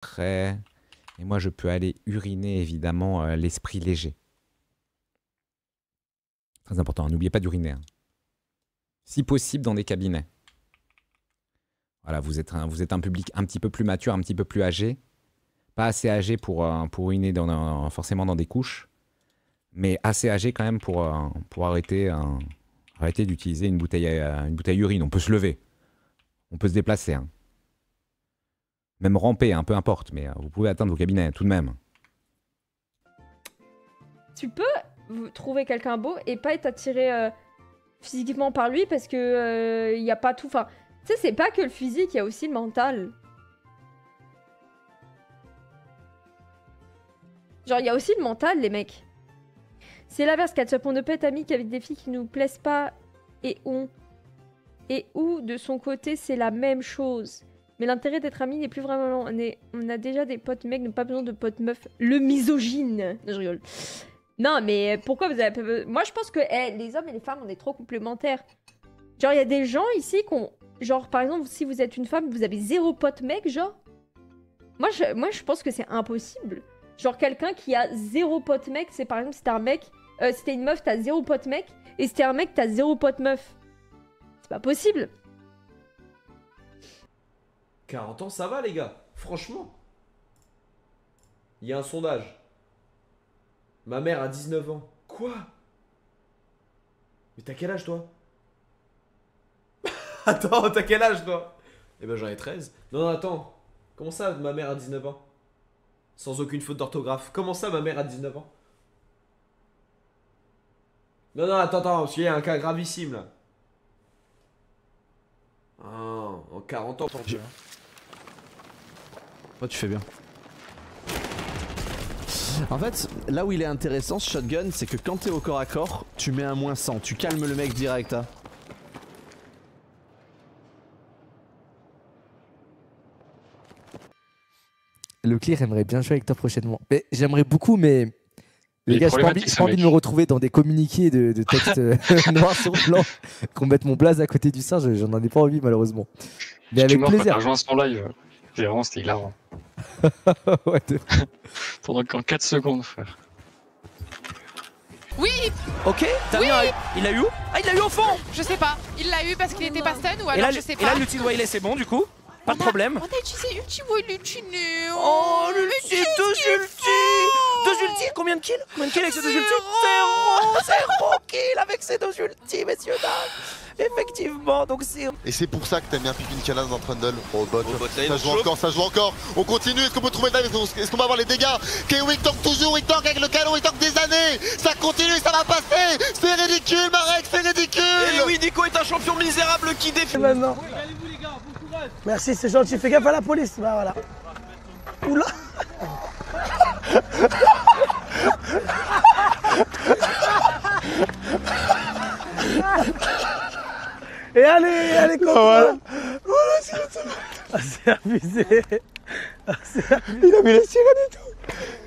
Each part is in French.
Très... Et moi, je peux aller uriner, évidemment, l'esprit léger. Très important, n'oubliez pas d'uriner. Hein. Si possible, dans des cabinets. Voilà, vous êtes un public un petit peu plus mature, un petit peu plus âgé. Pas assez âgé pour uriner forcément dans des couches. Mais assez âgé quand même pour arrêter d'utiliser une bouteille urine. On peut se lever. On peut se déplacer. Hein. Même ramper, hein, peu importe. Mais vous pouvez atteindre vos cabinets tout de même. Tu peux trouver quelqu'un beau et pas être attiré physiquement par lui parce que y a pas tout... Enfin, tu sais, c'est pas que le physique, il y a aussi le mental. Genre, il y a aussi le mental, les mecs. C'est l'inverse, Ketchup. On ne peut être amis qu'avec des filles qui nous plaisent pas et où, de son côté, c'est la même chose. Mais l'intérêt d'être amis n'est plus vraiment... On a déjà des potes mecs, n'a pas besoin de potes meufs. Le misogyne. Non, je rigole. Non, mais pourquoi vous avez... Moi, je pense que les hommes et les femmes, on est trop complémentaires. Genre, il y a des gens ici qui ont... Genre, par exemple, si vous êtes une femme, vous avez 0 pote mec, genre. Moi, je pense que c'est impossible. Genre, quelqu'un qui a 0 pote mec, c'est par exemple, si t'es un mec... si t'es une meuf, t'as 0 pote mec. Et si t'es un mec, t'as 0 pote meuf. C'est pas possible. 40 ans, ça va, les gars. Franchement. Il y a un sondage. Ma mère a 19 ans. Quoi? Mais t'as quel âge, toi? Attends, t'as quel âge, toi? Eh ben, j'en ai 13. Non, non, attends. Comment ça, ma mère a 19 ans? Sans aucune faute d'orthographe. Comment ça, ma mère a 19 ans? Non, non, attends, parce qu'il y a un cas gravissime, là. Ah, en 40 ans, tant pis. Ouais, tu fais bien. En fait, là où il est intéressant ce shotgun, c'est que quand t'es au corps à corps, tu mets un -100, tu calmes le mec direct. Hein. Le clear aimerait bien jouer avec toi prochainement. Mais j'aimerais beaucoup, mais les gars, j'ai pas envie de me retrouver dans des communiqués de texte noir sur blanc, qu'on mette mon blaze à côté du singe, j'en ai pas envie malheureusement. Mais avec plaisir. T'as rejoint son live, vraiment c'était hilarant. Ouais, Pendant qu'en 4 secondes, frère. Oui. Ok, t'as bien. Il l'a eu où? Ah, il l'a eu au fond. Je sais pas. Il l'a eu parce qu'il était pas stun ou alors et là, je sais pas. Et là, l'ulti de Waylay, c'est bon du coup? Pas de problème. On a utilisé ulti Waylay, nul. Oh, l'ulti, 2 ultis. 2 ultis, combien de kills? Combien de kills avec ces 2 ultis? 0 kills avec ces 2 ultis, messieurs, dames. Effectivement, donc c'est... Et c'est pour ça que t'aimes bien Pipin Canas dans Trundle. Oh bot, ça joue encore, ça joue encore. On continue, est-ce qu'on peut trouver le dive? Est-ce qu'on va avoir les dégâts? Wick tank toujours, Wick tank avec le canon, Wick tank des années. Ça continue, ça va passer. C'est ridicule, Marek, c'est ridicule. Et oui, Nico est un champion misérable qui défie. Maintenant. Merci, c'est gentil, fais gaffe à la police. Bah voilà. Oula. Et allez, voilà. C'est abusé. Il a mis les sirènes et tout.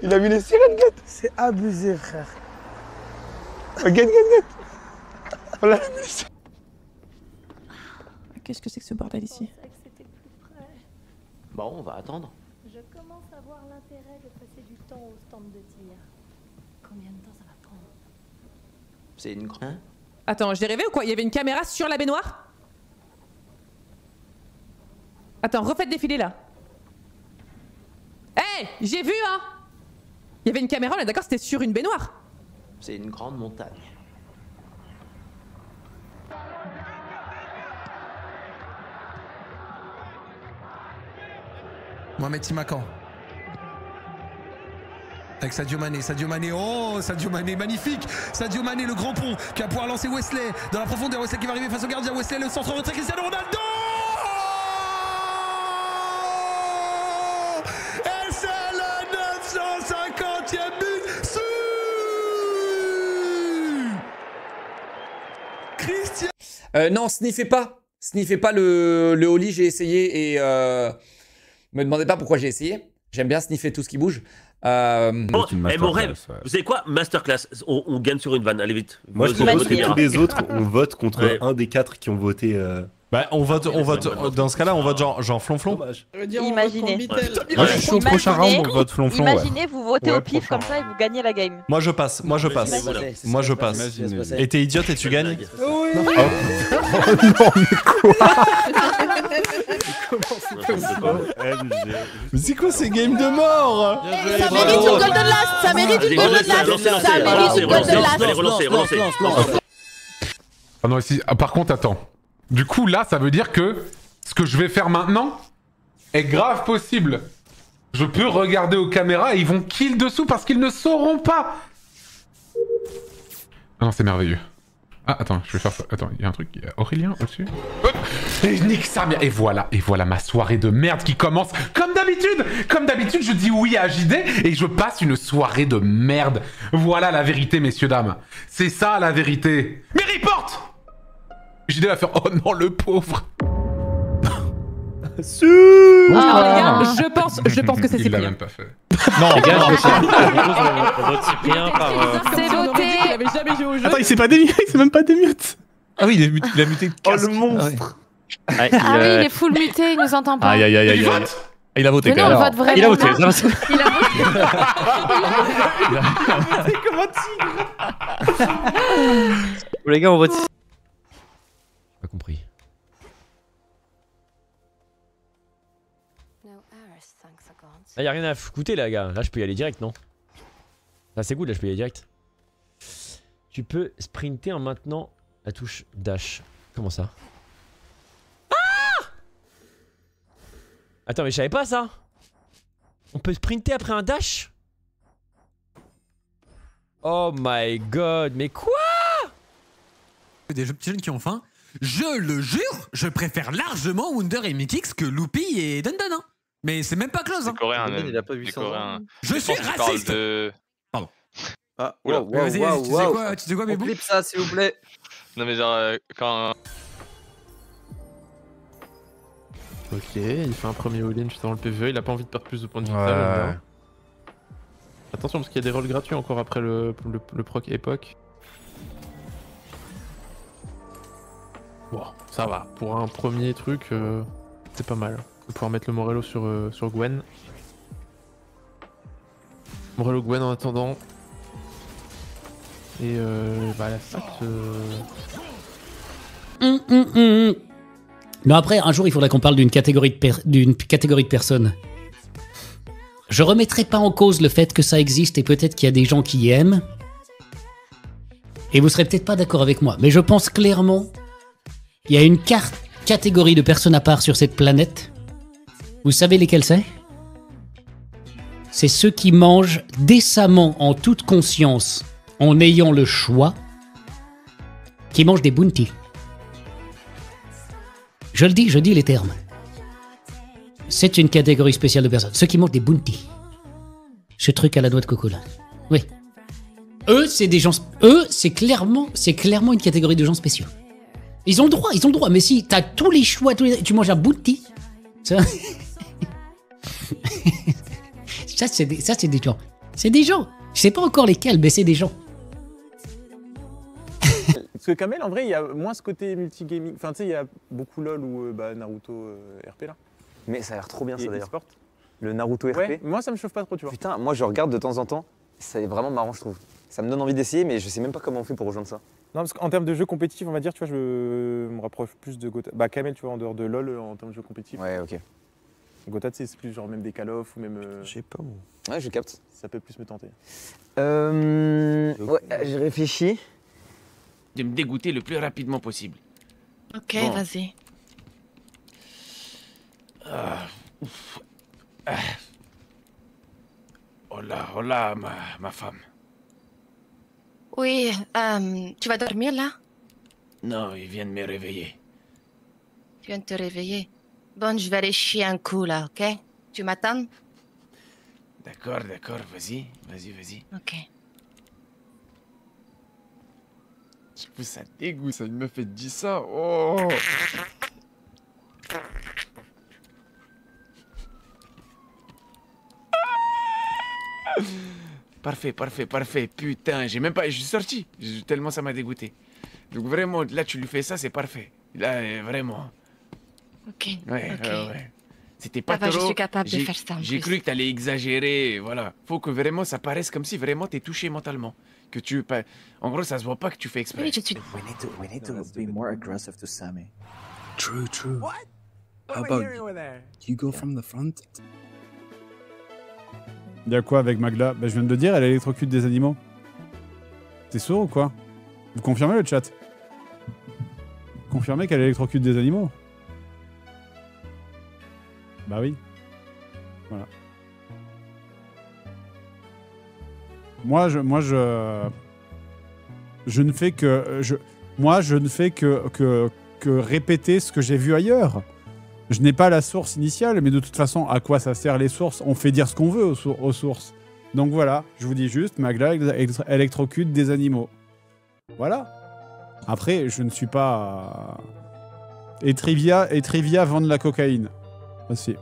Il a mis les sirènes, Get. C'est abusé, frère. Get. Voilà. Qu'est-ce que c'est que ce bordel ici? Bon, on va attendre. Je commence à voir l'intérêt de passer du temps au stand de tir. Combien de temps ça va prendre? C'est une grande... Attends, j'ai rêvé ou quoi? Il y avait une caméra sur la baignoire? Attends, refaites défiler là. Hé, j'ai vu hein. Il y avait une caméra, on est d'accord, c'était sur une baignoire. C'est une grande montagne. Mohamed Timakan. Avec Sadio Mané, oh Sadio Mané, magnifique. Sadio Mané, le grand pont, qui va pouvoir lancer Wesley dans la profondeur. Wesley qui va arriver face au gardien. Wesley, le centre retrait, Cristiano Ronaldo. Et c'est le 950e but. Christian. Non, sniffez pas le Oli, j'ai essayé et me demandez pas pourquoi j'ai essayé. J'aime bien sniffer tout ce qui bouge. Bon, mon rêve, vous savez quoi? Masterclass, on gagne sur une vanne, allez vite. Moi je propose que tous les autres, on vote contre un des 4 qui ont voté Bah on vote, dans ce cas-là on vote genre flonflon. Imaginez. Moi je suis au prochain round, on vote flonflon. Imaginez, vous votez au pif comme ça et vous gagnez la game. Moi je passe. Et t'es idiote et tu gagnes. Oui. Non, mais quoi Mais c'est quoi ces games de mort? Ça mérite une golden last. Ça mérite une golden last. Ça mérite une golden last. Ah non, ici. Ah, par contre, attends. Du coup, là, ça veut dire que ce que je vais faire maintenant est grave possible. Je peux regarder aux caméras et ils vont kill dessous parce qu'ils ne sauront pas. Ah non, c'est merveilleux. Ah, attends, je vais faire ça. Attends, il y a un truc. Il y a Aurélien au-dessus. Et nique sa mère. Et voilà ma soirée de merde qui commence comme d'habitude. Comme d'habitude, je dis oui à JD et je passe une soirée de merde. Voilà la vérité, messieurs, dames. C'est ça la vérité. Mais report! JD va faire oh non, le pauvre. Je pense que c'est Cyprien. Il l'a même pas fait. Non, gars, on vote Cyprien par. C'est voté. Il avait jamais joué au jeu. Attends, il s'est même pas démute. Ah oui, il a muté. Oh le monstre. Ah oui, il est full muté, il nous entend pas. Aïe. Il a voté quand même. alors. Vote vraiment. Il a voté. Il a voté. Comme un tigre. Les gars, on vote. Pas compris. Ah, y'a rien à foutre là, gars. Là, je peux y aller direct, non? Là, c'est good, là, je peux y aller direct. Tu peux sprinter en maintenant la touche dash. Comment ça? Ah! Attends, mais je savais pas ça. On peut sprinter après un dash? Oh my god, mais quoi? Des petits jeunes qui ont faim. Je le jure, je préfère largement Wunder et Mikix que Loopy et Dun Dun, hein. Mais c'est même pas close, hein. Coréen, il a pas vu ça. Je suis raciste. Pardon. Ah, vas-y, tu sais quoi, Bébou? Clip ça, s'il vous plaît. Non, mais genre, quand. Ok, il fait un premier all-in juste avant le PvE, il a pas envie de perdre plus de points de vie. Attention, parce qu'il y a des rôles gratuits encore après le proc époque. Bon, ça va. Pour un premier truc, c'est pas mal. On va pouvoir mettre le Morello sur Gwen. Morello Gwen en attendant. Et bah la sac. Non, après, un jour, il faudrait qu'on parle d'une catégorie de personnes. Je remettrai pas en cause le fait que ça existe et peut-être qu'il y a des gens qui aiment. Et vous serez peut-être pas d'accord avec moi, mais je pense clairement qu'il y a une catégorie de personnes à part sur cette planète. Vous savez lesquelles c'est? C'est ceux qui mangent décemment, en toute conscience, en ayant le choix, qui mangent des bounties. Je le dis les termes. C'est une catégorie spéciale de personnes. Ceux qui mangent des bounties. Ce truc à la noix de coco là. Oui. Eux, c'est des gens... Eux, c'est clairement une catégorie de gens spéciaux. Ils ont le droit, mais si t'as tous les choix, tu manges un bounty, ça... ça c'est des gens. C'est des gens. Je sais pas encore lesquels, mais c'est des gens. Parce que Kamel, en vrai, il y a moins ce côté multigaming. Enfin, tu sais, il y a beaucoup LoL ou Naruto RP là. Mais ça a l'air trop bien ça d'ailleurs. E-sport. Le Naruto RP. Ouais, moi ça me chauffe pas trop, tu vois. Putain, moi je regarde de temps en temps. C'est vraiment marrant, je trouve. Ça me donne envie d'essayer, mais je sais même pas comment on fait pour rejoindre ça. Non, parce qu'en termes de jeu compétitif, on va dire, tu vois, je me rapproche plus de Gotha. Bah, Kamel, tu vois, en dehors de LoL, en termes de jeu compétitif. Ouais, ok. Gotha, c'est plus genre même des Call of ou même. Je sais pas, moi. Ouais, je capte. Ça peut plus me tenter. Ouais, j'ai réfléchi. De me dégoûter le plus rapidement possible. Ok, bon. Vas-y. Hola, ma femme. Oui, tu vas dormir là? Non, il vient de me réveiller. Tu viens de te réveiller. Bon, je vais aller chier un coup là, ok? Tu m'attends? D'accord, vas-y. Ok. Ça dégoûte, ça, une meuf fait dit ça. Oh! Parfait. Putain, j'ai même pas. Je suis sorti. Tellement ça m'a dégoûté. Donc vraiment, là, tu lui fais ça, c'est parfait. Là, vraiment. Ok. Ouais, ok. ouais. C'était pas Ça va, trop. je suis capable de faire ça en J'ai plus. cru que t'allais exagérer, voilà. Faut que vraiment ça paraisse comme si vraiment t'es touché mentalement. Que tu... En gros, ça se voit pas que tu fais exprès. Oui, je suis... We need to be more aggressive to Sammy. True, true. What? How about you go from the front? Il y a quoi avec Magla? Bah, je viens de le dire, elle électrocute des animaux. T'es sourd ou quoi? Vous confirmez le chat? Confirmez qu'elle électrocute des animaux? Bah oui. Voilà. Moi je ne fais que je ne fais que répéter ce que j'ai vu ailleurs. Je n'ai pas la source initiale, mais de toute façon, à quoi ça sert les sources? On fait dire ce qu'on veut aux sources. Donc voilà, je vous dis juste, Magla électrocute des animaux. Voilà. Après, je ne suis pas... Et Trivia vend de la cocaïne. Aussi.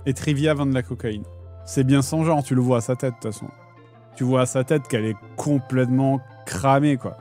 Et Trivia vend de la cocaïne. C'est bien son genre, tu le vois à sa tête de toute façon. Tu vois à sa tête qu'elle est complètement cramée, quoi.